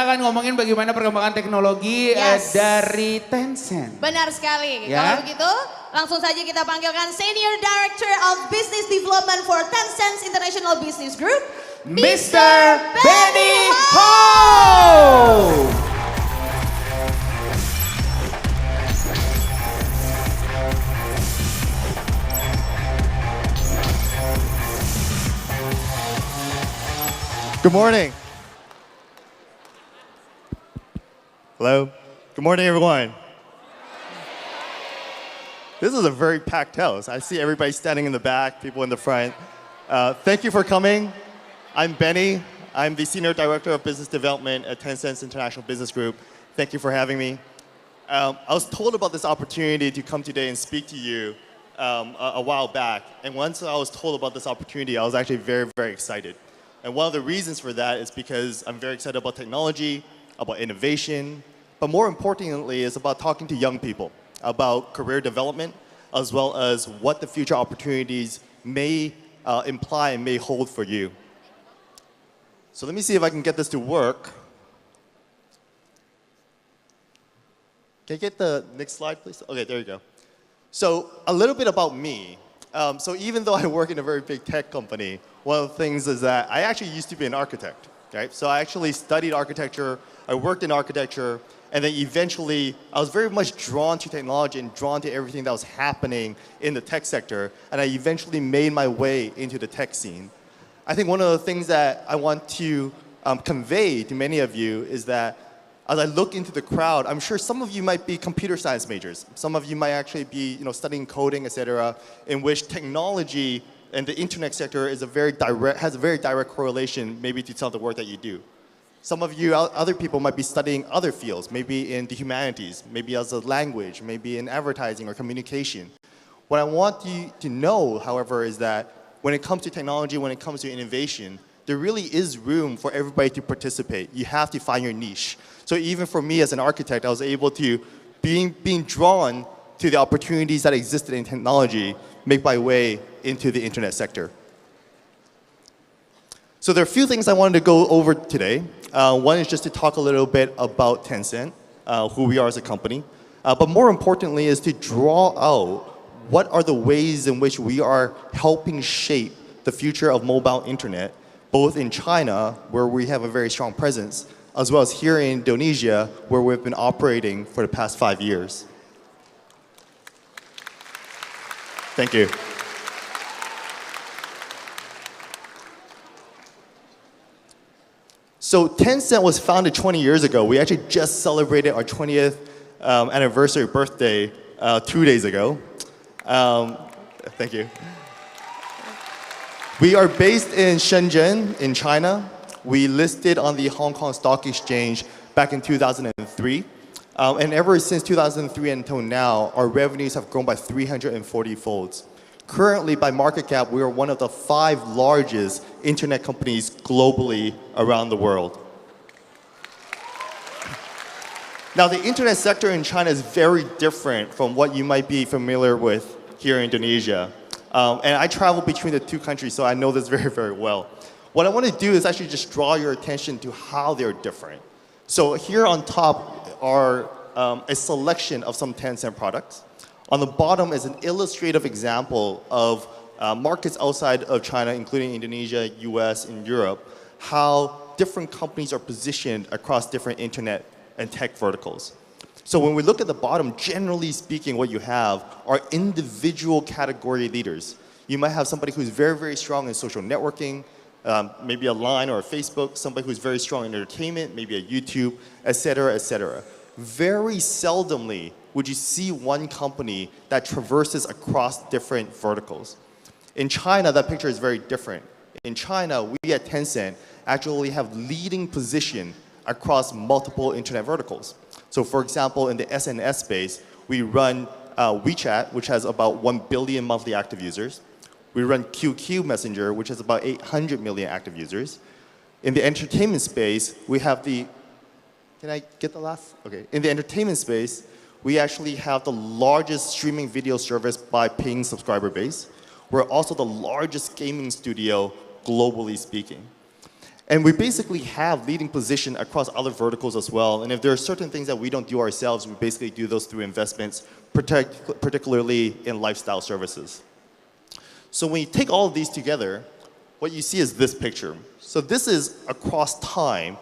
kita akan ngomongin bagaimana perkembangan teknologi dari Tencent. Benar sekali. Ya? Kalau begitu, langsung saja kita panggilkan Senior Director of Business Development for Tencent International Business Group, Mr. Benny Ho! Good morning. Hello. Good morning, everyone. This is a very packed house. I see everybody standing in the back, people in the front. Thank you for coming. I'm Benny. I'm the Senior Director of Business Development at Tencent's International Business Group. Thank you for having me. I was told about this opportunity to come today and speak to you a while back. And once I was told about this opportunity, I was actually very, very excited. And one of the reasons for that is because I'm very excited about technology, about innovation, but more importantly, it's about talking to young people about career development, as well as what the future opportunities may imply and may hold for you. So let me see if I can get this to work. Can you get the next slide, please? Okay, there you go. So a little bit about me. So even though I work in a very big tech company, one of the things is that I actually used to be an architect, right? So I actually studied architecture, I worked in architecture, and then eventually I was very much drawn to technology and drawn to everything that was happening in the tech sector, and I eventually made my way into the tech scene. I think one of the things that I want to convey to many of you is that as I look into the crowd, I'm sure some of you might be computer science majors. Some of you might actually be studying coding, et cetera, in which technology and the internet sector is has a very direct correlation maybe to some of the work that you do. Some of you, other people might be studying other fields, maybe in the humanities, maybe as a language, maybe in advertising or communication. What I want you to know, however, is that when it comes to technology, when it comes to innovation, there really is room for everybody to participate. You have to find your niche. So even for me as an architect, I was able to, being drawn to the opportunities that existed in technology, make my way into the internet sector. So there are a few things I wanted to go over today. One is just to talk a little bit about Tencent, who we are as a company. But more importantly is to draw out what are the ways in which we are helping shape the future of mobile internet, both in China, where we have a very strong presence, as well as here in Indonesia, where we've been operating for the past 5 years. Thank you. So Tencent was founded 20 years ago. We actually just celebrated our 20th anniversary birthday 2 days ago. Thank you. We are based in Shenzhen in China. We listed on the Hong Kong Stock Exchange back in 2003. And ever since 2003 until now, our revenues have grown by 340 folds. Currently, by market cap, we are one of the 5 largest internet companies globally around the world. Now, the internet sector in China is very different from what you might be familiar with here in Indonesia. And I travel between the two countries, so I know this very, very well. What I want to do is actually just draw your attention to how they're different. So here on top are a selection of some Tencent products. On the bottom is an illustrative example of markets outside of China, including Indonesia, US, and Europe, how different companies are positioned across different internet and tech verticals. So when we look at the bottom, generally speaking, what you have are individual category leaders. You might have somebody who's very, very strong in social networking, maybe a Line or a Facebook, somebody who's very strong in entertainment, maybe a YouTube, et cetera, et cetera. Very seldomly would you see one company that traverses across different verticals. In China, that picture is very different. In China, we at Tencent actually have leading position across multiple internet verticals. So for example, in the SNS space, we run WeChat, which has about 1 billion monthly active users. We run QQ Messenger, which has about 800 million active users. In the entertainment space, we have the, can I get the last? Okay. In the entertainment space, we actually have the largest streaming video service by paying subscriber base. We're also the largest gaming studio globally speaking. And we basically have leading position across other verticals as well. And if there are certain things that we don't do ourselves, we basically do those through investments, particularly in lifestyle services. So when you take all of these together, what you see is this picture. So this is across time,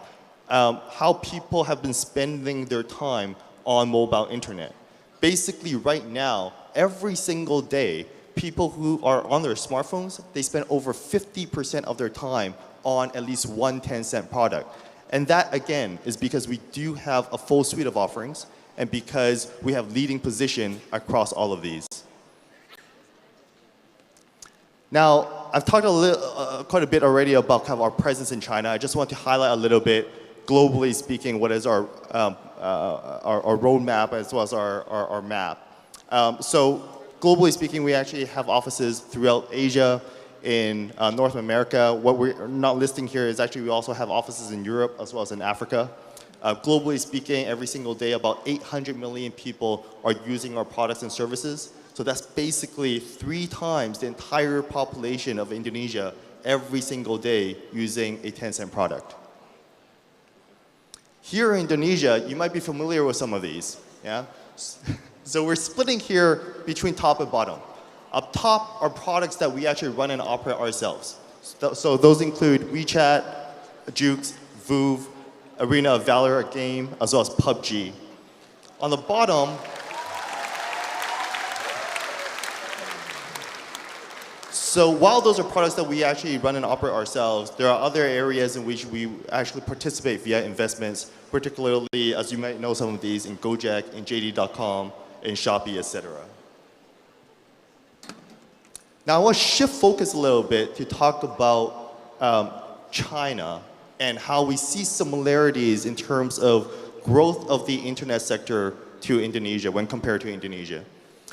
how people have been spending their time on mobile internet. Basically right now, every single day, people who are on their smartphones, they spend over 50% of their time on at least one Tencent product. And that, again, is because we do have a full suite of offerings and because we have leading position across all of these. Now, I've talked quite a bit already about kind of our presence in China. I just want to highlight a little bit, globally speaking, what is our roadmap as well as our map. So globally speaking, we actually have offices throughout Asia, in North America. What we're not listing here is actually we also have offices in Europe as well as in Africa. Globally speaking, every single day, about 800 million people are using our products and services. So that's basically 3 times the entire population of Indonesia every single day using a Tencent product. Here in Indonesia, you might be familiar with some of these. Yeah? So we're splitting here between top and bottom. Up top are products that we actually run and operate ourselves. So those include WeChat, Jukes, Vuv, Arena of Valor, a game, as well as PUBG. On the bottom, so while those are products that we actually run and operate ourselves, there are other areas in which we actually participate via investments, particularly, as you might know some of these, in Gojek, in JD.com, in Shopee, etc. Now, I want to shift focus a little bit to talk about China and how we see similarities in terms of growth of the internet sector to Indonesia when compared to Indonesia.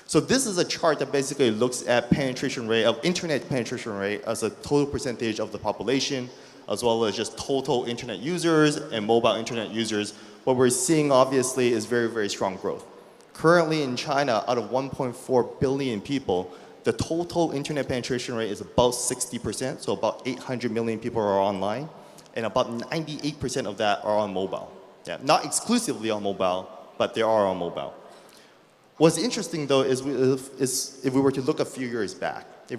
So this is a chart that basically looks at penetration rate of internet penetration rate as a total percentage of the population, as well as just total internet users and mobile internet users. What we're seeing obviously is very, very strong growth. Currently in China, out of 1.4 billion people, the total internet penetration rate is about 60%, so about 800 million people are online, and about 98% of that are on mobile. Yeah, not exclusively on mobile, but they are on mobile. What's interesting though is if we were to look a few years back, back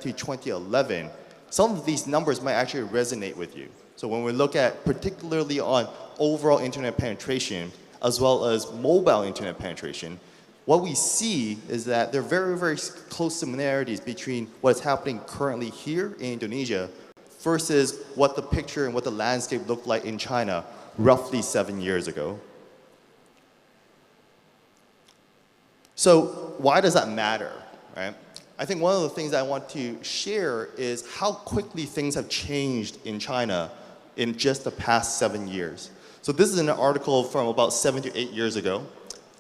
to 2011, some of these numbers might actually resonate with you. So when we look at particularly on overall internet penetration, as well as mobile internet penetration, what we see is that there are very, very close similarities between what's happening currently here in Indonesia versus what the picture and what the landscape looked like in China roughly 7 years ago. So why does that matter, right? I think one of the things I want to share is how quickly things have changed in China in just the past 7 years. So this is an article from about 7 to 8 years ago.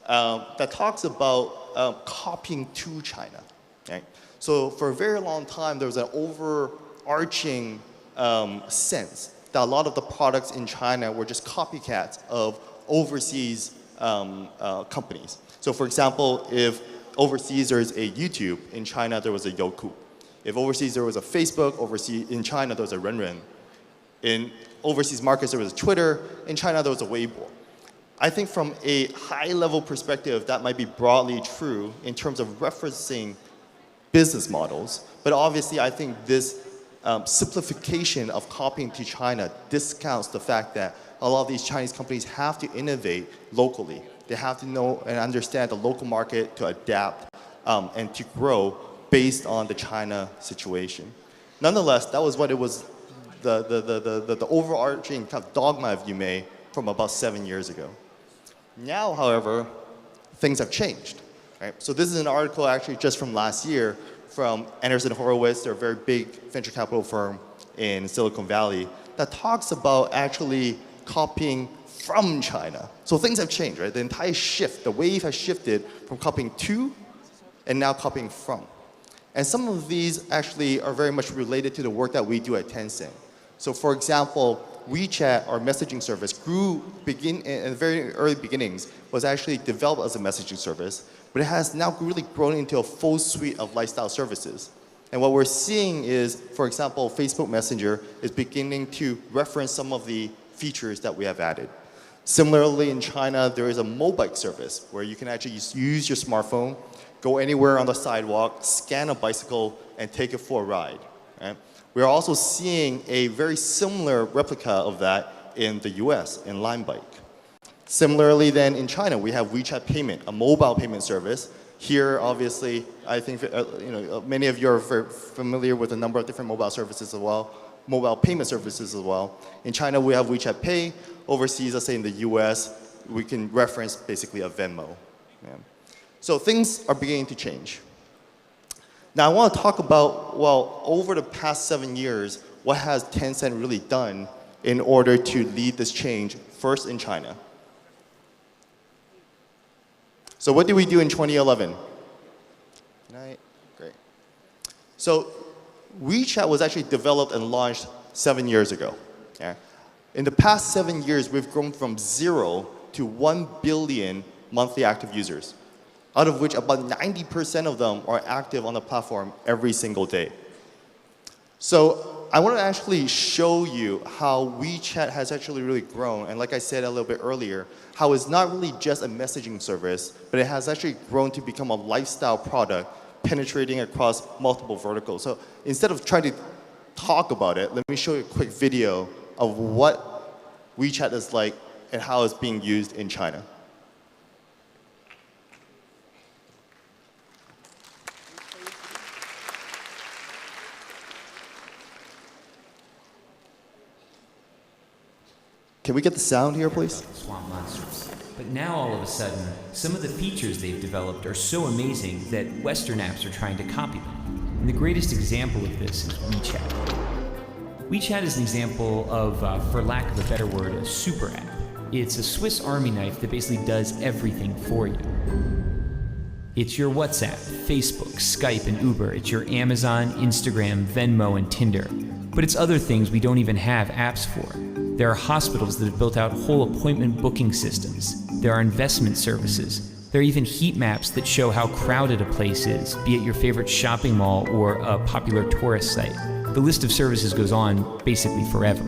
That talks about copying to China. Right? So for a very long time, there was an overarching sense that a lot of the products in China were just copycats of overseas companies. So for example, if overseas there is a YouTube, in China there was a Youku. If overseas there was a Facebook, in China there was a Renren. In overseas markets there was a Twitter, in China there was a Weibo. I think from a high-level perspective, that might be broadly true in terms of referencing business models. But obviously, I think this simplification of copying to China discounts the fact that a lot of these Chinese companies have to innovate locally. They have to know and understand the local market to adapt and to grow based on the China situation. Nonetheless, that was what it was, the overarching kind of dogma, if you may, from about 7 years ago. Now, however, things have changed. Right? So this is an article actually just from last year from Anderson Horowitz, they're a very big venture capital firm in Silicon Valley, that talks about actually copying from China. So things have changed, right? The entire shift, the wave has shifted from copying to and now copying from. And some of these actually are very much related to the work that we do at Tencent. So for example, WeChat, our messaging service, grew in the very early beginnings, was actually developed as a messaging service, but it has now really grown into a full suite of lifestyle services. And what we're seeing is, for example, Facebook Messenger is beginning to reference some of the features that we have added. Similarly, in China, there is a mobike service where you can actually use your smartphone, go anywhere on the sidewalk, scan a bicycle, and take it for a ride. Right? We're also seeing a very similar replica of that in the US, in Line Bike. Similarly, then in China, we have WeChat Payment, a mobile payment service. Here, obviously, I think many of you are very familiar with a number of different mobile services as well, mobile payment services as well. In China, we have WeChat Pay. Overseas, let's say in the US, we can reference basically a Venmo. Yeah. So things are beginning to change. Now, I want to talk about, well, over the past 7 years, what has Tencent really done in order to lead this change, first in China? So what did we do in 2011? Good night. Great. So WeChat was actually developed and launched 7 years ago. Yeah? In the past 7 years, we've grown from 0 to 1 billion monthly active users, out of which about 90% of them are active on the platform every single day. So I want to actually show you how WeChat has actually really grown, and like I said a little bit earlier, how it's not really just a messaging service, but it has actually grown to become a lifestyle product penetrating across multiple verticals. So instead of trying to talk about it, let me show you a quick video of what WeChat is like and how it's being used in China. Can we get the sound here, please? Swamp monsters. But now all of a sudden, some of the features they've developed are so amazing that Western apps are trying to copy them. And the greatest example of this is WeChat. WeChat is an example of, for lack of a better word, a super app. It's a Swiss Army knife that basically does everything for you. It's your WhatsApp, Facebook, Skype, and Uber. It's your Amazon, Instagram, Venmo, and Tinder. But it's other things we don't even have apps for. There are hospitals that have built out whole appointment booking systems. There are investment services. There are even heat maps that show how crowded a place is, be it your favorite shopping mall or a popular tourist site. The list of services goes on basically forever.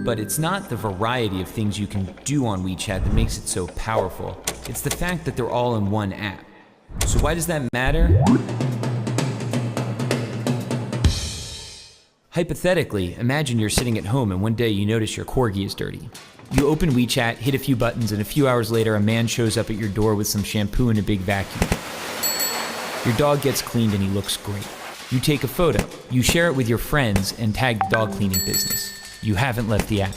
But it's not the variety of things you can do on WeChat that makes it so powerful. It's the fact that they're all in one app. So why does that matter? Hypothetically, imagine you're sitting at home and one day you notice your corgi is dirty. You open WeChat, hit a few buttons, and a few hours later a man shows up at your door with some shampoo and a big vacuum. Your dog gets cleaned and he looks great. You take a photo, you share it with your friends, and tag the dog cleaning business. You haven't left the app.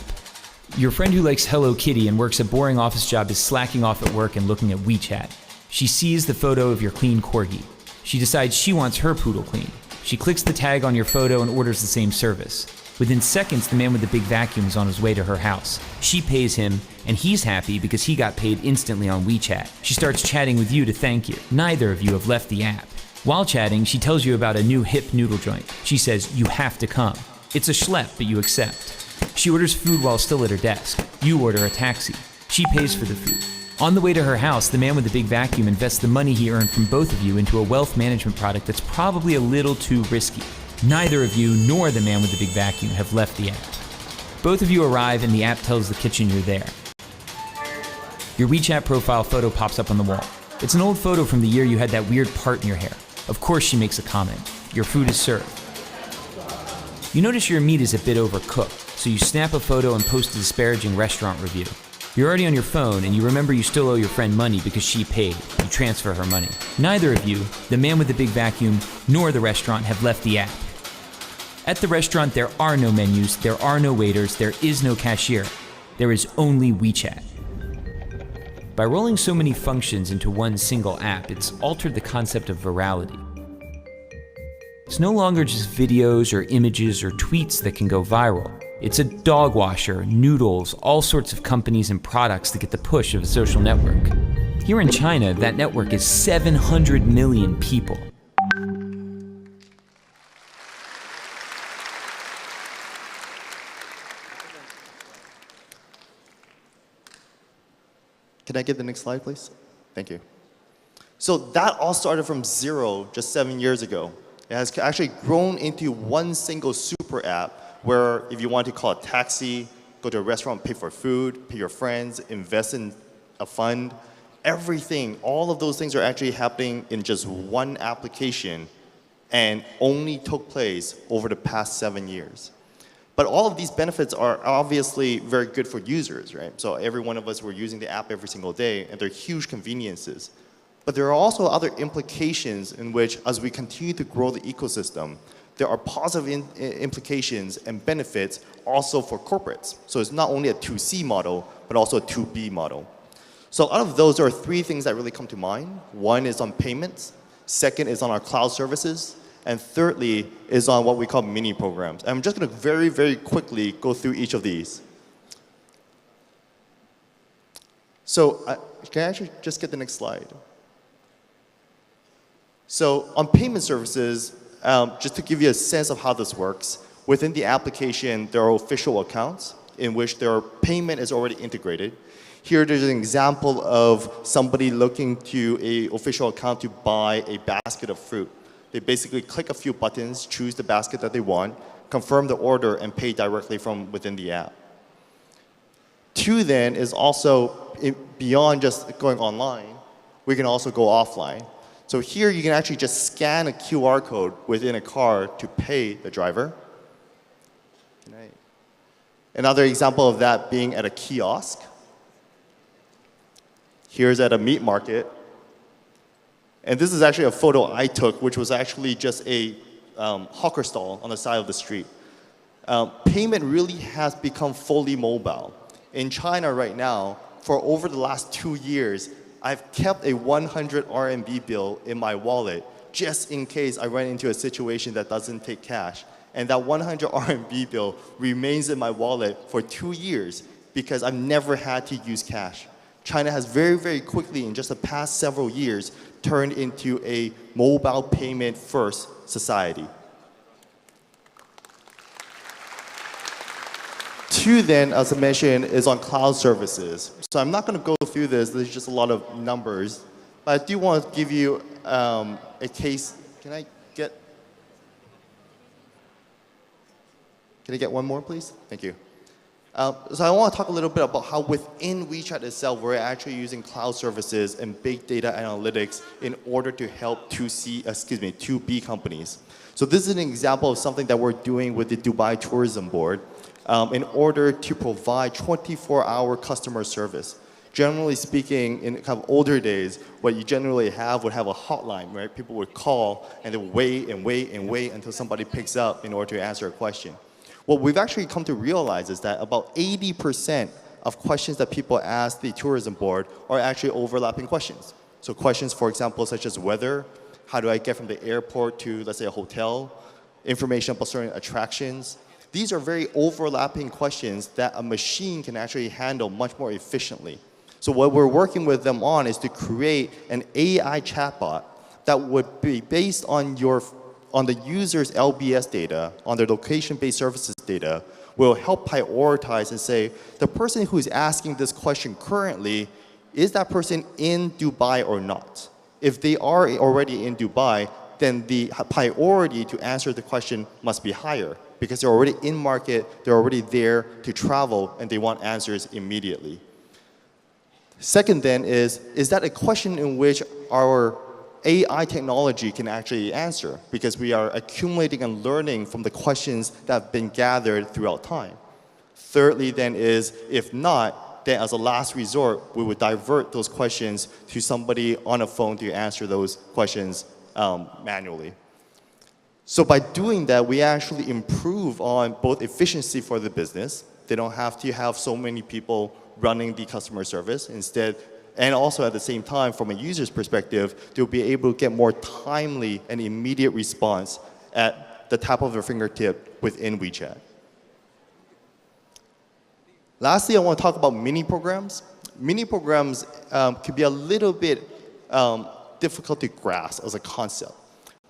Your friend who likes Hello Kitty and works a boring office job is slacking off at work and looking at WeChat. She sees the photo of your clean corgi. She decides she wants her poodle clean. She clicks the tag on your photo and orders the same service. Within seconds, the man with the big vacuum is on his way to her house. She pays him, and he's happy because he got paid instantly on WeChat. She starts chatting with you to thank you. Neither of you have left the app. While chatting, she tells you about a new hip noodle joint. She says, you have to come. It's a schlep, but you accept. She orders food while still at her desk. You order a taxi. She pays for the food. On the way to her house, the man with the big vacuum invests the money he earned from both of you into a wealth management product that's probably a little too risky. Neither of you nor the man with the big vacuum have left the app. Both of you arrive and the app tells the kitchen you're there. Your WeChat profile photo pops up on the wall. It's an old photo from the year you had that weird part in your hair. Of course she makes a comment. Your food is served. You notice your meat is a bit overcooked, so you snap a photo and post a disparaging restaurant review. You're already on your phone and you remember you still owe your friend money because she paid. You transfer her money. Neither of you, the man with the big vacuum, nor the restaurant have left the app. At the restaurant, there are no menus, there are no waiters, there is no cashier. There is only WeChat. By rolling so many functions into one single app, it's altered the concept of virality. It's no longer just videos or images or tweets that can go viral. It's a dog washer, noodles, all sorts of companies and products that get the push of a social network. Here in China, that network is 700 million people. Can I get the next slide, please? Thank you. So that all started from 0 just 7 years ago. It has actually grown into one single super app where if you want to call a taxi, go to a restaurant, pay for food, pay your friends, invest in a fund, everything, all of those things are actually happening in just one application and only took place over the past 7 years. But all of these benefits are obviously very good for users, right? So every one of us, we're using the app every single day, and they're huge conveniences. But there are also other implications in which, as we continue to grow the ecosystem, there are positive implications and benefits also for corporates. So it's not only a 2C model, but also a 2B model. So out of those, there are three things that really come to mind. One is on payments, second is on our cloud services, and thirdly is on what we call mini programs. And I'm just going to very, very quickly go through each of these. So can I actually just get the next slide? So on payment services, just to give you a sense of how this works, within the application, there are official accounts in which their payment is already integrated. Here, there's an example of somebody looking to an official account to buy a basket of fruit. They basically click a few buttons, choose the basket that they want, confirm the order, and pay directly from within the app. Two then is also, beyond just going online, we can also go offline. So here you can actually just scan a QR code within a car to pay the driver. Another example of that being at a kiosk. Here's at a meat market. And this is actually a photo I took, which was actually just a hawker stall on the side of the street. Payment really has become fully mobile. In China right now, for over the last 2 years, I've kept a 100 RMB bill in my wallet just in case I run into a situation that doesn't take cash. And that 100 RMB bill remains in my wallet for 2 years because I've never had to use cash. China has very, very quickly, in just the past several years, turned into a mobile payment first society. Two then, as I mentioned, is on cloud services. So I'm not going to go through this. There's just a lot of numbers. But I do want to give you a case. Can I get one more, please? Thank you. So I want to talk a little bit about how within WeChat itself, we're actually using cloud services and big data analytics in order to help 2B companies. So this is an example of something that we're doing with the Dubai Tourism Board in order to provide 24-hour customer service. Generally speaking, in kind of older days, what you generally would have a hotline, right? People would call and they would wait and wait and wait until somebody picks up in order to answer a question. What we've actually come to realize is that about 80% of questions that people ask the tourism board are actually overlapping questions. So questions, for example, such as weather, how do I get from the airport to, let's say, a hotel, information about certain attractions. These are very overlapping questions that a machine can actually handle much more efficiently. So what we're working with them on is to create an AI chatbot that would be based on the user's LBS data, on their location-based services data, will help prioritize and say, the person who is asking this question currently, is that person in Dubai or not? If they are already in Dubai, then the priority to answer the question must be higher because they're already in market, they're already there to travel, and they want answers immediately. Second then is that a question in which our AI technology can actually answer because we are accumulating and learning from the questions that have been gathered throughout time. Thirdly then is, if not, then as a last resort, we would divert those questions to somebody on a phone to answer those questions manually. So by doing that, we actually improve on both efficiency for the business. They don't have to have so many people running the customer service. Instead, and also at the same time, from a user's perspective, they'll be able to get more timely and immediate response at the tap of their fingertip within WeChat. Lastly, I want to talk about mini programs. Mini programs can be a little bit difficult to grasp as a concept.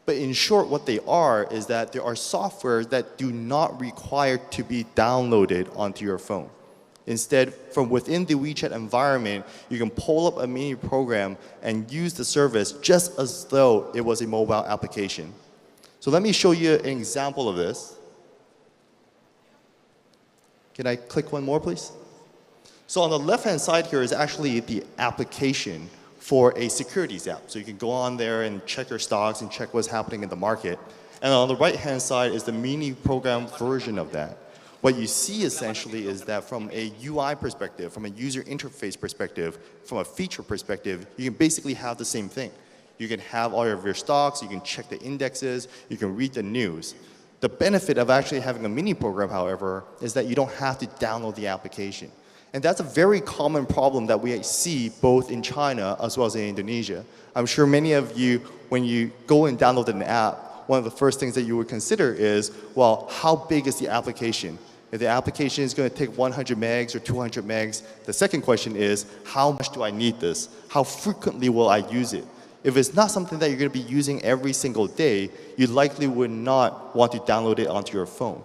But in short, what they are is that there are software that do not require to be downloaded onto your phone. Instead, from within the WeChat environment, you can pull up a mini program and use the service just as though it was a mobile application. So let me show you an example of this. Can I click one more, please? So on the left-hand side here is actually the application for a securities app. So you can go on there and check your stocks and check what's happening in the market. And on the right-hand side is the mini program version of that. What you see essentially is that from a UI perspective, from a user interface perspective, from a feature perspective, you can basically have the same thing. You can have all of your stocks, you can check the indexes, you can read the news. The benefit of actually having a mini program, however, is that you don't have to download the application. And that's a very common problem that we see both in China as well as in Indonesia. I'm sure many of you, when you go and download an app, one of the first things that you would consider is, well, how big is the application? If the application is going to take 100 megs or 200 megs, the second question is, how much do I need this? How frequently will I use it? If it's not something that you're going to be using every single day, you likely would not want to download it onto your phone.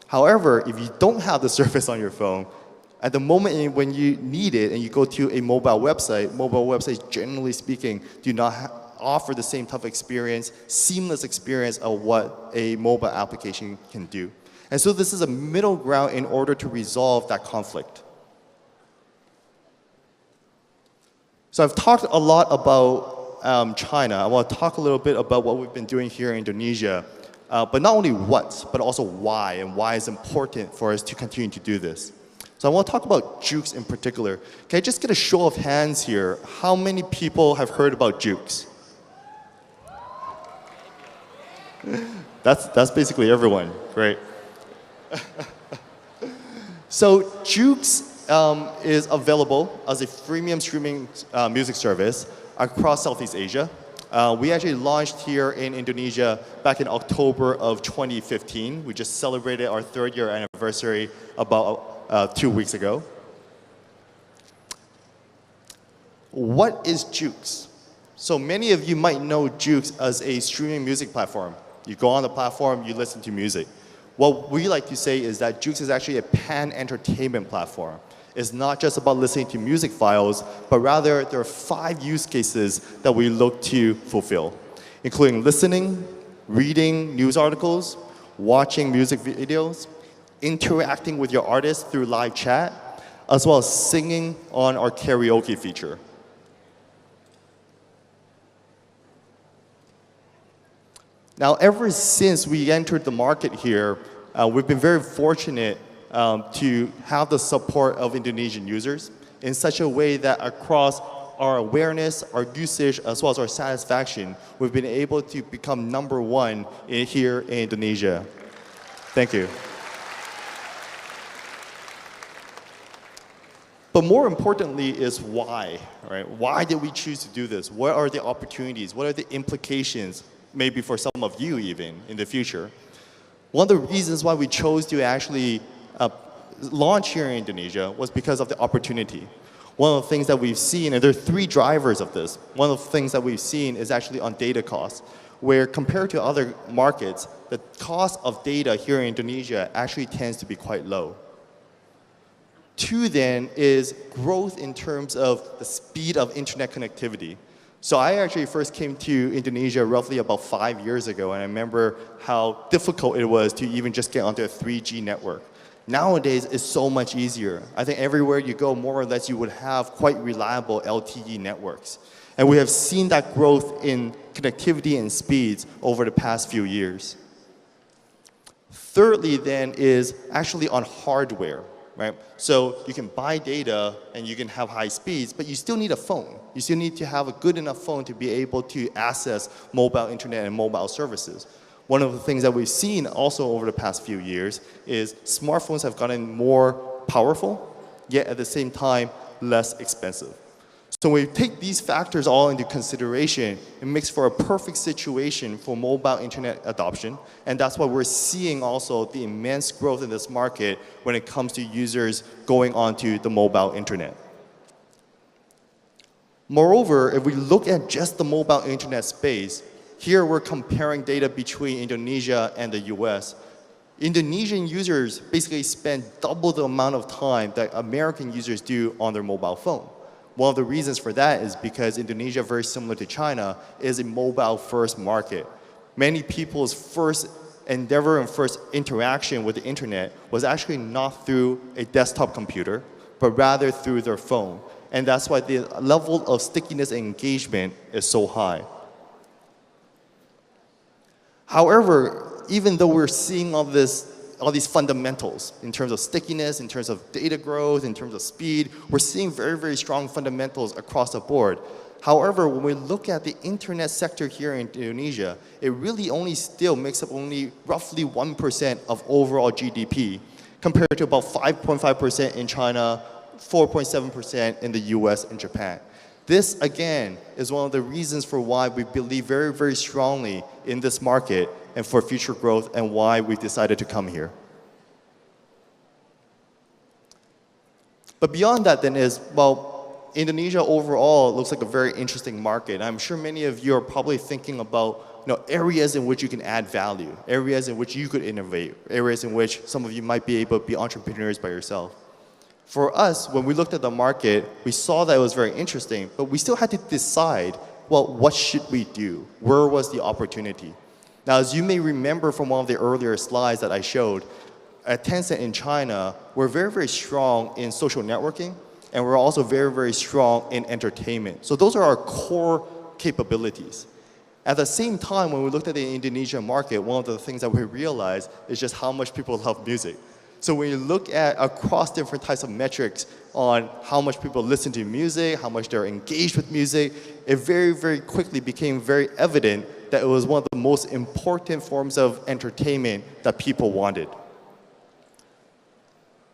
However, if you don't have the service on your phone, at the moment when you need it and you go to a mobile websites, generally speaking, do not offer the same type of experience, seamless experience of what a mobile application can do. And so this is a middle ground in order to resolve that conflict. So I've talked a lot about China. I want to talk a little bit about what we've been doing here in Indonesia, but not only what, but also why, and why it's important for us to continue to do this. So I want to talk about Jukes in particular. Can I just get a show of hands here? How many people have heard about Jukes? That's basically everyone, right? So Jukes is available as a freemium streaming music service across Southeast Asia. We actually launched here in Indonesia back in October of 2015. We just celebrated our 3rd year anniversary about 2 weeks ago. What is Jukes? So many of you might know Jukes as a streaming music platform. You go on the platform, you listen to music. What we like to say is that Jukes is actually a pan-entertainment platform. It's not just about listening to music files, but rather there are 5 use cases that we look to fulfill, including listening, reading news articles, watching music videos, interacting with your artist through live chat, as well as singing on our karaoke feature. Now, ever since we entered the market here, we've been very fortunate to have the support of Indonesian users in such a way that across our awareness, our usage, as well as our satisfaction, we've been able to become #1 here in Indonesia. Thank you. But more importantly is why, right? Why did we choose to do this? What are the opportunities? What are the implications, maybe for some of you even, in the future? One of the reasons why we chose to actually launch here in Indonesia was because of the opportunity. One of the things that we've seen, and there are 3 drivers of this. One of the things that we've seen is actually on data costs, where compared to other markets, the cost of data here in Indonesia actually tends to be quite low. 2 then is growth in terms of the speed of internet connectivity. So I actually first came to Indonesia roughly about 5 years ago, and I remember how difficult it was to even just get onto a 3G network. Nowadays, it's so much easier. I think everywhere you go, more or less, you would have quite reliable LTE networks. And we have seen that growth in connectivity and speeds over the past few years. Thirdly, then, is actually on hardware. Right? So you can buy data and you can have high speeds, but you still need a phone. You still need to have a good enough phone to be able to access mobile internet and mobile services. One of the things that we've seen also over the past few years is smartphones have gotten more powerful, yet at the same time, less expensive. So when we take these factors all into consideration, it makes for a perfect situation for mobile internet adoption. And that's why we're seeing also the immense growth in this market when it comes to users going onto the mobile internet. Moreover, if we look at just the mobile internet space, here we're comparing data between Indonesia and the US. Indonesian users basically spend double the amount of time that American users do on their mobile phone. One of the reasons for that is because Indonesia, very similar to China, is a mobile-first market. Many people's first endeavor and first interaction with the internet was actually not through a desktop computer, but rather through their phone. And that's why the level of stickiness and engagement is so high. However, even though we're seeing all these fundamentals in terms of stickiness, in terms of data growth, in terms of speed, we're seeing very, very strong fundamentals across the board. However, when we look at the internet sector here in Indonesia, it really only still makes up only roughly 1% of overall GDP, compared to about 5.5% in China, 4.7% in the US and Japan. This, again, is one of the reasons for why we believe very, very strongly in this market and for future growth, and why we've decided to come here. But beyond that then is, well, Indonesia overall looks like a very interesting market. I'm sure many of you are probably thinking about areas in which you can add value, areas in which you could innovate, areas in which some of you might be able to be entrepreneurs by yourself. For us, when we looked at the market, we saw that it was very interesting, but we still had to decide, well, what should we do? Where was the opportunity? Now, as you may remember from one of the earlier slides that I showed, at Tencent in China, we're very, very strong in social networking, and we're also very, very strong in entertainment. So those are our core capabilities. At the same time, when we looked at the Indonesian market, one of the things that we realized is just how much people love music. So when you look at across different types of metrics on how much people listen to music, how much they're engaged with music, it very, very quickly became very evident that it was one of the most important forms of entertainment that people wanted.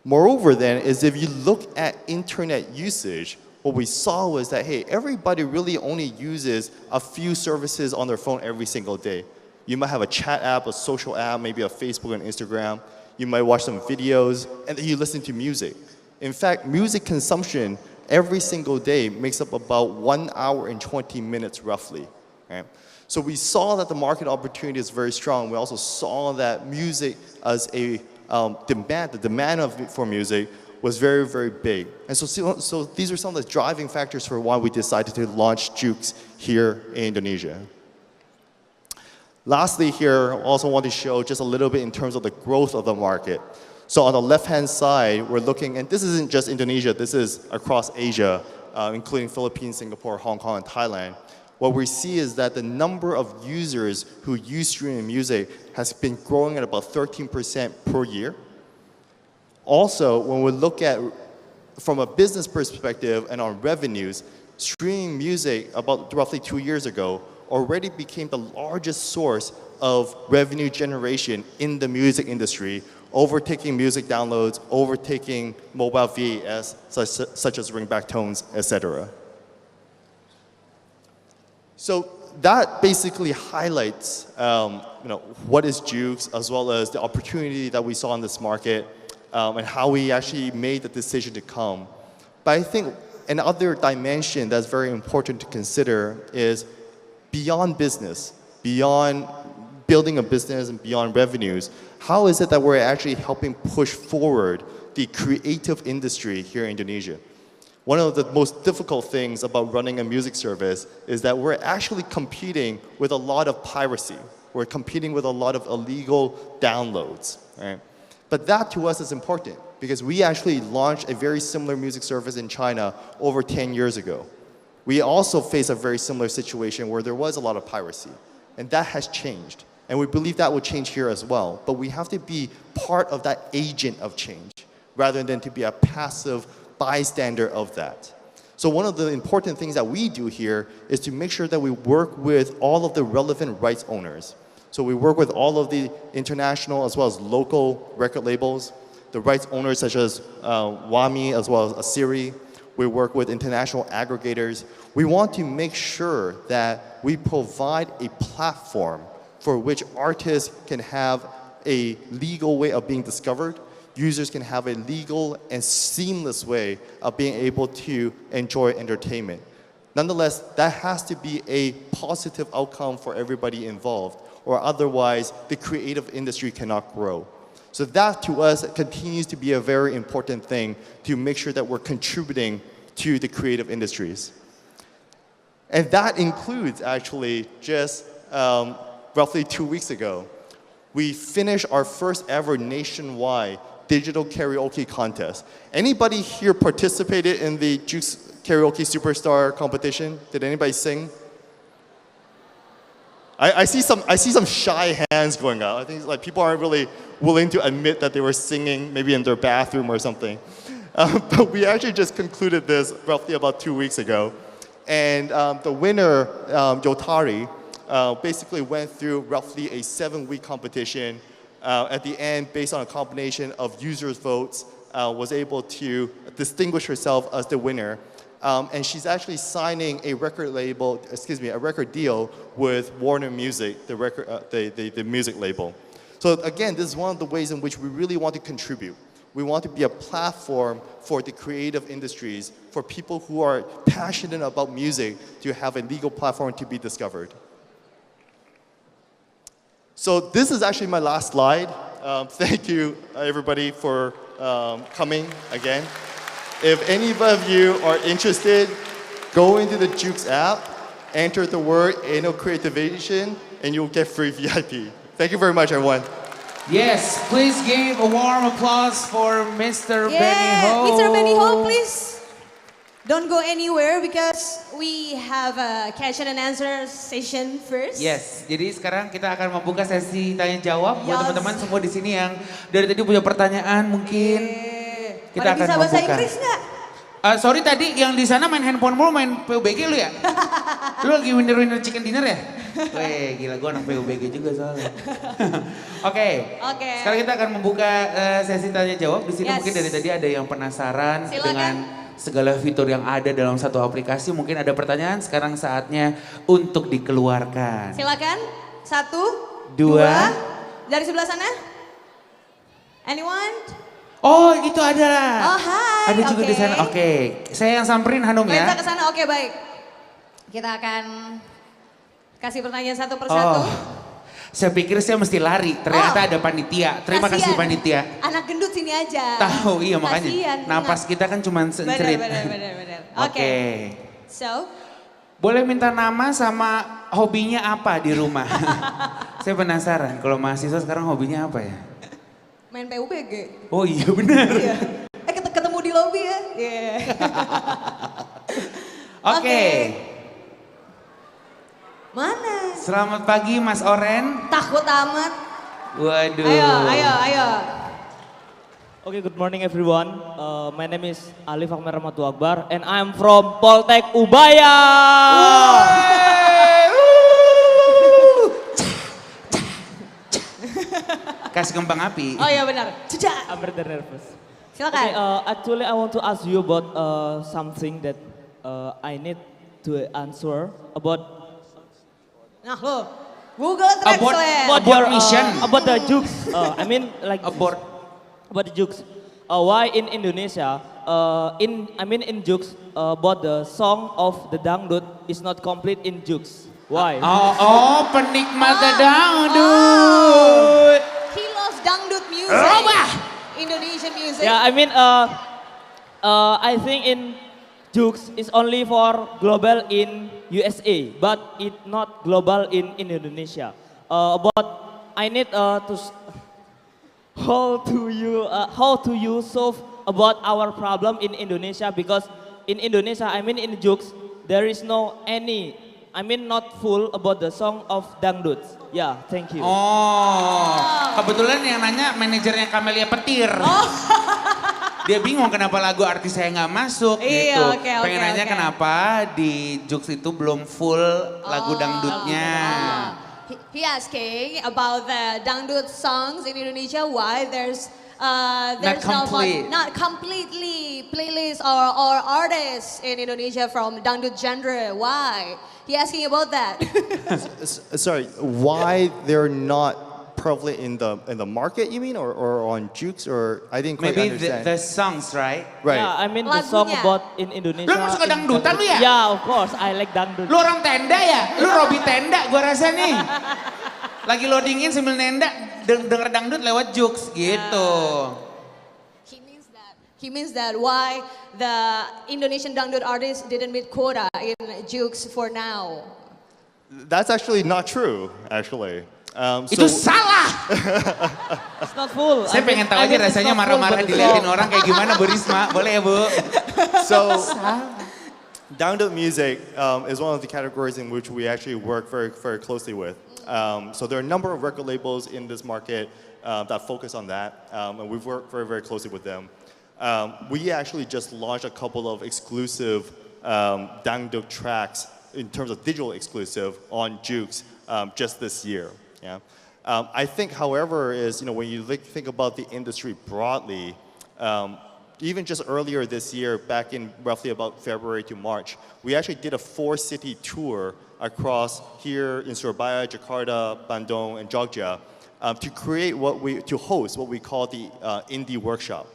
Moreover then, is if you look at internet usage, what we saw was that, hey, everybody really only uses a few services on their phone every single day. You might have a chat app, a social app, maybe a Facebook and Instagram. You might watch some videos, and then you listen to music. In fact, music consumption every single day makes up about 1 hour and 20 minutes roughly. Right? So we saw that the market opportunity is very strong. We also saw that music as a the demand for music was very, very big. And so these are some of the driving factors for why we decided to launch Jukes here in Indonesia. Lastly here, I also want to show just a little bit in terms of the growth of the market. So on the left-hand side, we're looking, and this isn't just Indonesia, this is across Asia, including Philippines, Singapore, Hong Kong, and Thailand. What we see is that the number of users who use streaming music has been growing at about 13% per year. Also, when we look at, from a business perspective and on revenues, streaming music about roughly 2 years ago already became the largest source of revenue generation in the music industry, overtaking music downloads, overtaking mobile VAS, such as ringback tones, etc. So that basically highlights what is Jukes, as well as the opportunity that we saw in this market, and how we actually made the decision to come. But I think another dimension that's very important to consider is beyond business, beyond building a business and beyond revenues, how is it that we're actually helping push forward the creative industry here in Indonesia? One of the most difficult things about running a music service is that we're actually competing with a lot of piracy. We're competing with a lot of illegal downloads, right? But that to us is important because we actually launched a very similar music service in China over 10 years ago. We also face a very similar situation where there was a lot of piracy, and that has changed. And we believe that will change here as well. But we have to be part of that agent of change rather than to be a passive bystander of that. So one of the important things that we do here is to make sure that we work with all of the relevant rights owners. So we work with all of the international as well as local record labels, the rights owners such as WAMI as well as Asiri. We work with international aggregators. We want to make sure that we provide a platform for which artists can have a legal way of being discovered. Users can have a legal and seamless way of being able to enjoy entertainment. Nonetheless, that has to be a positive outcome for everybody involved, or otherwise the creative industry cannot grow. So that to us continues to be a very important thing to make sure that we're contributing to the creative industries. And that includes actually just roughly 2 weeks ago, we finished our first ever nationwide digital karaoke contest. Anybody here participated in the Jukes Karaoke Superstar competition? Did anybody sing? I see some shy hands going out. I think like people aren't really willing to admit that they were singing maybe in their bathroom or something. But we actually just concluded this roughly about 2 weeks ago. And the winner, Yotari, basically went through roughly a 7-week competition. At the end, based on a combination of users' votes, was able to distinguish herself as the winner. And she's actually signing a record deal with Warner Music, the music label. So again, this is one of the ways in which we really want to contribute. We want to be a platform for the creative industries, for people who are passionate about music to have a legal platform to be discovered. So this is actually my last slide. Thank you, everybody, for coming again. If any of you are interested, go into the Jukes app, enter the word anal creativation, and you'll get free VIP. Thank you very much, everyone. Yes, please give a warm applause for Mr. Benny Ho. Mr. Benny Ho, please. Don't go anywhere because we have a question and answer session first. Yes, jadi sekarang kita akan membuka sesi tanya jawab buat Yes. teman-teman semua di sini yang dari tadi punya pertanyaan mungkin. Kita akan bisa bahasa membuka. Inggris nggak? Sorry tadi yang di sana main handphone mulu, main PUBG lu ya? Lu lagi winner chicken dinner ya? Weh gila, gue anak PUBG juga soalnya. Oke. Sekarang kita akan membuka sesi tanya jawab. Di sini mungkin dari tadi ada yang penasaran dengan segala fitur yang ada dalam satu aplikasi. Mungkin ada pertanyaan, sekarang saatnya untuk dikeluarkan. Silakan. 1, 2. Dari sebelah sana? Anyone? Oh itu ada. Oh hai. Ada juga di sana. Oke. Saya yang samperin Hanum ya. Kita ke sana. Oke, baik. Kita akan kasih pertanyaan satu persatu. Saya pikir saya mesti lari, ternyata ada panitia. Terima kasih panitia. Anak gendut sini aja. Tahu, iya makanya. Kasian, napas kita kan cuma sencerit. Benar. Oke. So, boleh minta nama sama hobinya apa di rumah? Saya penasaran, kalau mahasiswa sekarang hobinya apa ya? main PUBG. Oh iya benar. Iya. Ketemu di lobby ya. Yeah. Oke. Mana? Selamat pagi Mas Oren. Takut amat. Waduh. Ayo. Okay, good morning everyone. My name is Alif Ahmed Rahmatu Akbar and I'm from Poltek Ubaya. Kasih kembang api. Oh iya benar. I'm very nervous. Silakan. Okay, actually I want to ask you about something that I need to answer about. Nah lo, Google Translate. Abort mission. About the jokes. I mean like Abort. about the jokes. Why in Indonesia? In jokes about the song of the dangdut is not complete in jokes. Why? Oh, penikmat dangdut. He loves dangdut music. Indonesian music. Yeah, I think in jokes is only for global in USA, but it not global in Indonesia. But I need how to you solve about our problem in Indonesia, because in Indonesia, in jokes there is no any. Not full about the song of dangdut. Yeah, thank you. Oh, kebetulan yang nanya manajernya Kamelia Petir. Dia bingung kenapa lagu artis saya nggak masuk gitu. Pengen nanya kenapa di jokes itu belum full lagu dangdutnya. He asking about the dangdut songs in Indonesia. Why there's not completely playlist or artists in Indonesia from dangdut genre. Why? He asking about that. Sorry, why they're not prevalent in the market? You mean, or on jukes? Or I didn't quite understand. Maybe the songs, right? Right. Yeah, the song about in Indonesia. Lu suka dangdutan lu ya? Yeah, of course, I like dangdut. Lu orang tenda ya? Lu Robi tenda gua rasa nih. Lagi loadingin sambil nenda denger dangdut lewat jukes gitu. He means that why the Indonesian dangdut artists didn't meet quota in jukes for now. That's actually not true, actually. Itu salah. It's not full. Saya pengen tahu aja rasanya marah-marah diliatin orang kayak gimana Bu Risma. Boleh ya Bu? So, Dangdut music is one of the categories in which we actually work very, very closely with. So there are a number of record labels in this market that focus on that, and we've worked very, very closely with them. We actually just launched a couple of exclusive Dangdut tracks in terms of digital exclusive on Jukes just this year. Yeah. I think, however, is when you think about the industry broadly, even just earlier this year, back in roughly about February to March, we actually did a 4-city tour across here in Surabaya, Jakarta, Bandung, and Jogja to host what we call the indie workshop.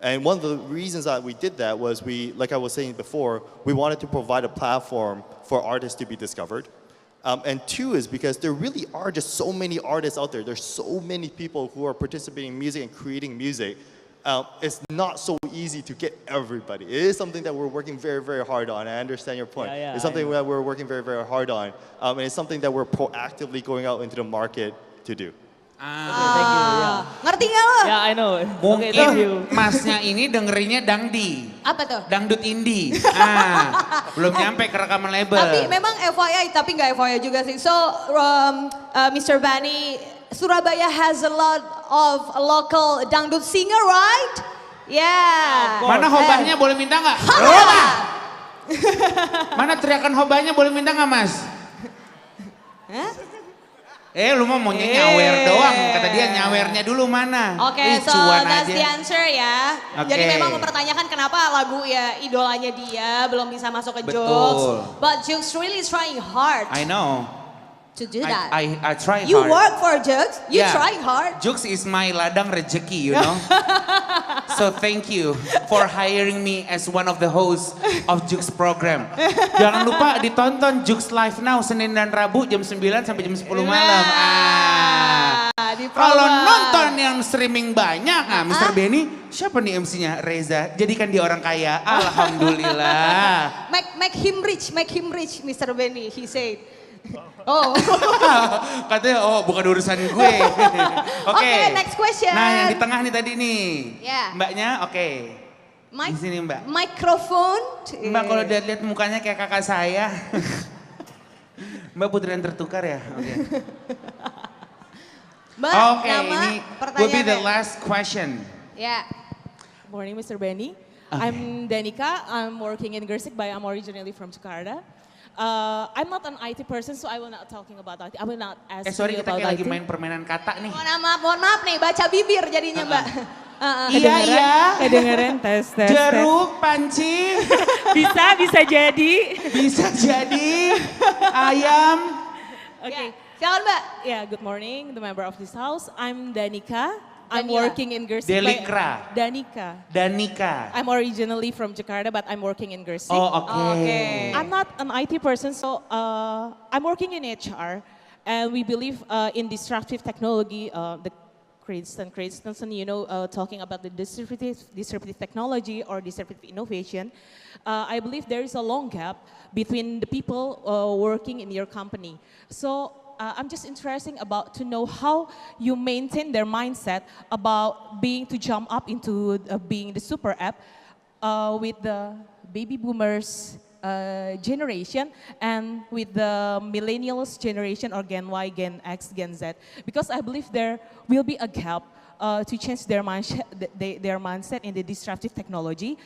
And one of the reasons that we did that was like I was saying before, we wanted to provide a platform for artists to be discovered. And two is because there really are just so many artists out there. There's so many people who are participating in music and creating music. It's not so easy to get everybody. It is something that we're working very, very hard on. I understand your point. It's something that we're working very, very hard on. And it's something that we're proactively going out into the market to do. Thank you. Yeah. Ngerti nggak lo? Yeah, I know. Mungkin Okay, thank you. masnya ini dengerinnya dangdi. Apa tuh? Dangdut indie. Belum nyampe ke rekaman label. Tapi memang FYI, tapi nggak FYI juga sih. So, Mr. Bani, Surabaya has a lot of local dangdut singer, right? Yeah. Mana hobahnya boleh minta nggak? Mana teriakan hobahnya boleh minta nggak Mas? Hah? Lu mau nyawer doang, kata dia nyawernya dulu mana? Oke, so that's the answer ya. Okay. Jadi memang mempertanyakan kenapa lagu ya idolanya dia belum bisa masuk ke Betul. Jukes. But Jukes really trying hard I know. to do that. I try You hard. work for Jukes, you Yeah. trying hard. Jukes is my ladang rezeki, you know. So thank you for hiring me as one of the hosts of Jukes program. Jangan lupa ditonton Jukes Live Now Senin dan Rabu jam 9 sampai jam 10 malam. Kalau nonton yang streaming banyak, Mr. Benny, siapa nih MC-nya? Reza. Jadikan dia orang kaya. Alhamdulillah. Make him rich, Mr. Benny, he said. Oh. Katanya, bukan urusan gue. Oke, next question. Nah, yang di tengah nih tadi nih. Yeah. Mbaknya, oke. Di sini Mbak. Microphone. Mbak kalau lihat mukanya kayak kakak saya. Mbak putri yang tertukar ya? Oke. Mbak, nama ini will be the last question. Yeah. Morning, Mr. Benny. I'm Danica. I'm working in Gresik, but I'm originally from Jakarta. I'm not an IT person, so I will not talking about IT. I will not ask Sorry, you kita about kayak lagi IT. main permainan kata nih. Mohon maaf nih, baca bibir jadinya Mbak. Iya. Kedengeran tes. Jeruk, panci. Bisa jadi. Bisa jadi. Ayam. Okay. Silakan Mbak. Yeah, good morning, the member of this house. I'm Danica. I'm Danila. working in Gresik. Delikra. Danica. I'm I'm originally from Jakarta, but I'm working in Gresik. Okay. I'm not an IT person, so I'm working in HR, and we believe in disruptive technology. The Tencent, talking about the disruptive technology or disruptive innovation. I believe there is a long gap between the people working in your company. So I'm just interested to know how you maintain their mindset about to jump up into being the super app with the baby boomers generation and with the millennials generation or Gen Y, Gen X, Gen Z. Because I believe there will be a gap to change their mindset in the disruptive technology.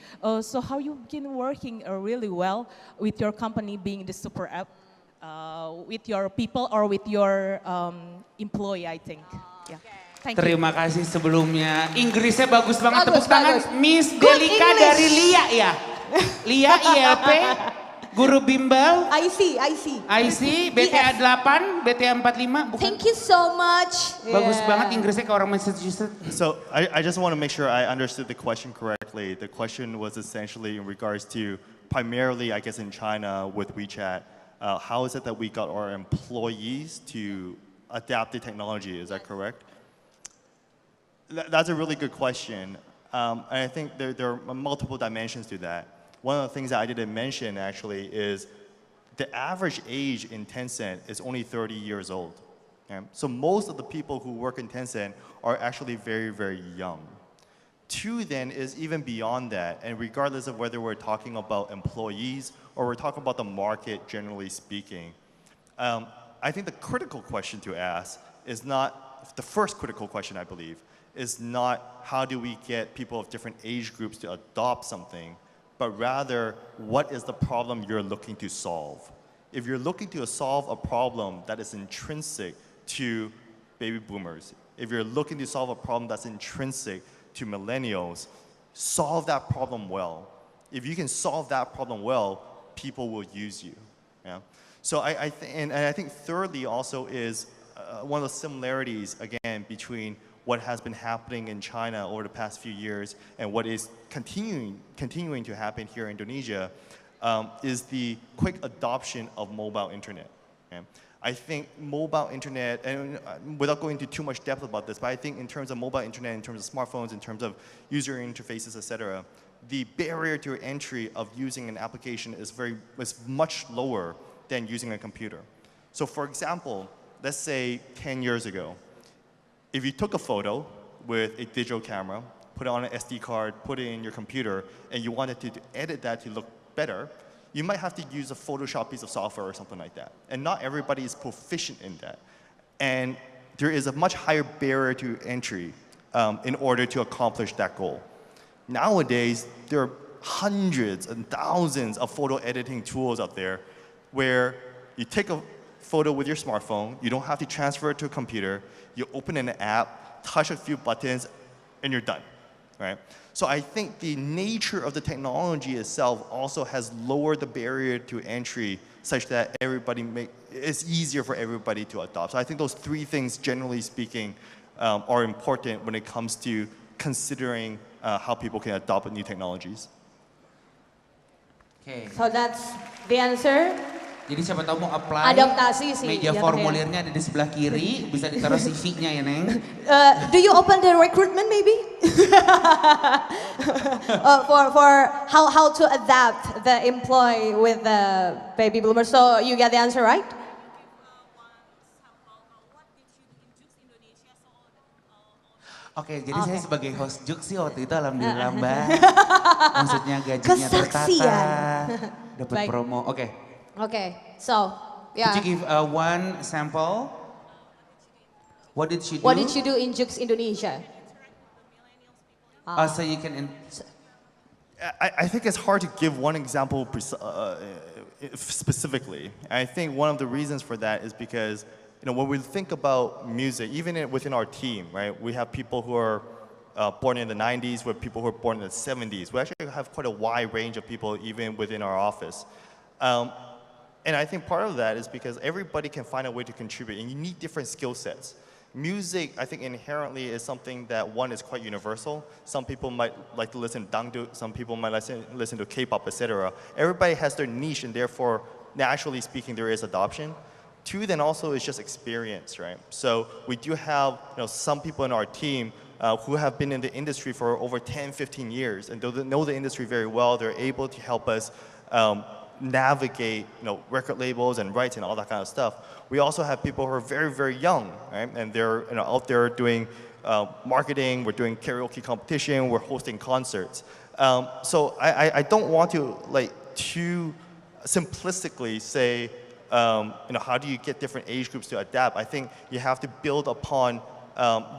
So how you been working really well with your company being the super app? With your people or with your employee, I think. Yeah. Thank you. Terima kasih sebelumnya. Inggrisnya bagus banget, Bagus, tepuk tangan. bagus. Miss Good Delika English. dari Lia ya? Lia ILP, guru bimbel, I see. IC, BTA 8, BTA 45. Bukan? Thank you so much. Bagus Yeah. banget Inggrisnya ke orang Massachusetts. So I just want to make sure I understood the question correctly. The question was essentially in regards to primarily, I guess, in China with WeChat. How is it that we got our employees to adapt the technology? Is that correct? That's a really good question. And I think there are multiple dimensions to that. One of the things that I didn't mention actually is the average age in Tencent is only 30 years old. Okay? So most of the people who work in Tencent are actually very, very young. Two then is even beyond that, and regardless of whether we're talking about employees or we're talking about the market generally speaking, I think the critical question to ask is not, the first critical question I believe, is not how do we get people of different age groups to adopt something, but rather what is the problem you're looking to solve. If you're looking to solve a problem that is intrinsic to baby boomers, if you're looking to solve a problem that's intrinsic to millennials, solve that problem well. If you can solve that problem well, people will use you. Yeah? So I think thirdly also is one of the similarities, again, between what has been happening in China over the past few years and what is continuing to happen here in Indonesia, is the quick adoption of mobile internet. Okay? I think mobile internet, and without going into too much depth about this, but I think in terms of mobile internet, in terms of smartphones, in terms of user interfaces, etc., the barrier to entry of using an application is much lower than using a computer. So for example, let's say 10 years ago, if you took a photo with a digital camera, put it on an SD card, put it in your computer, and you wanted to edit that to look better, you might have to use a Photoshop piece of software or something like that. And not everybody is proficient in that. And there is a much higher barrier to entry in order to accomplish that goal. Nowadays, there are hundreds and thousands of photo editing tools out there where you take a photo with your smartphone, you don't have to transfer it to a computer, you open an app, touch a few buttons, and you're done, right? So I think the nature of the technology itself also has lowered the barrier to entry such that it's easier for everybody to adopt. So I think those three things, generally speaking, are important when it comes to considering how people can adopt new technologies. Okay. So that's the answer. Jadi siapa tahu mau apply, Adaptasi sih. meja formulirnya ada di sebelah kiri, bisa ditaruh CV-nya ya Neng. Do you open the recruitment maybe? For how to adapt the employee with the baby boomers. So you get the answer right? Oke, jadi saya sebagai host Juk sih waktu itu alhamdulillah Mbak. Maksudnya gajinya tertata, dapat promo. Oke. Okay, so yeah. Could you give one sample? What did she do? What did you do in Jux Indonesia? So you can. I think it's hard to give one example specifically. I think one of the reasons for that is because when we think about music, even within our team, right, we have people who are born in the 90s, we have people who are born in the 70s. We actually have quite a wide range of people even within our office. And I think part of that is because everybody can find a way to contribute, and you need different skill sets. Music, I think, inherently is something that, one, is quite universal. Some people might like to listen to dangdut, some people might listen to K-pop, etc. Everybody has their niche, and therefore, naturally speaking, there is adoption. Two, then also is just experience, right? So we do have some people in our team who have been in the industry for over 10, 15 years, and they know the industry very well. They're able to help us navigate record labels and rights and all that kind of stuff. We also have people who are very, very young, right? And they're out there doing marketing, we're doing karaoke competition, we're hosting concerts. So I don't want to too simplistically say how do you get different age groups to adapt. I think you have to build upon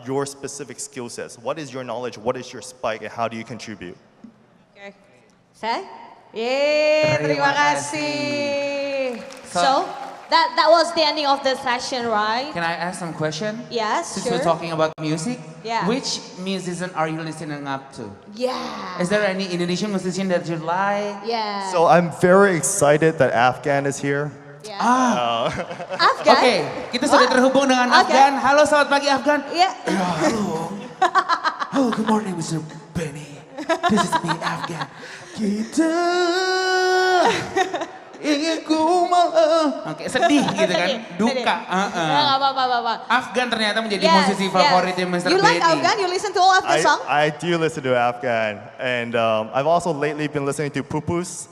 your specific skill sets. What is your knowledge, what is your spike, and how do you contribute? Okay. Say? Yeay, terima kasih. So that was the ending of the session, right? Can I ask some question? Yes, Since sure. we're talking about music, Yeah. which musician are you listening up to? Yeah. Is there any Indonesian musician that you like? Yeah. So I'm very excited that Afghan is here. Yeah. Afghan? Oke, kita sudah terhubung dengan Afghan. Halo, selamat pagi Afghan. Yeah. Halo. Hello, good morning Mr. Benny. This is me, Afghan. Kita ingin ku malah. Oke, sedih gitu kan, duka. Nggak apa-apa. Afghan ternyata menjadi musisi favoritnya Mr. You Benny. like Afghan? You listen to all of the songs? I do listen to Afghan, and I've also lately been listening to Pupus.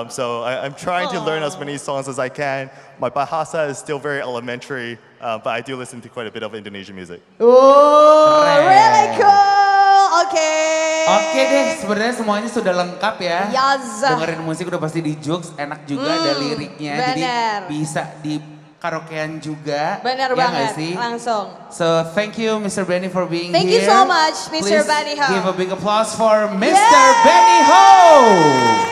So I'm trying to learn as many songs as I can. My bahasa is still very elementary, but I do listen to quite a bit of Indonesian music. Oh, really cool. Oke. Oke deh, sebenarnya semuanya sudah lengkap ya. Yes. Dengerin musik udah pasti di Jux, enak juga ada liriknya. Bener. Jadi bisa di karaokean juga. Bener ya banget, nggak sih? langsung. So thank you Mr. Benny for being Thank here. you so much, Mr. Please Benny Ho. give a big applause for Mr. Benny Ho.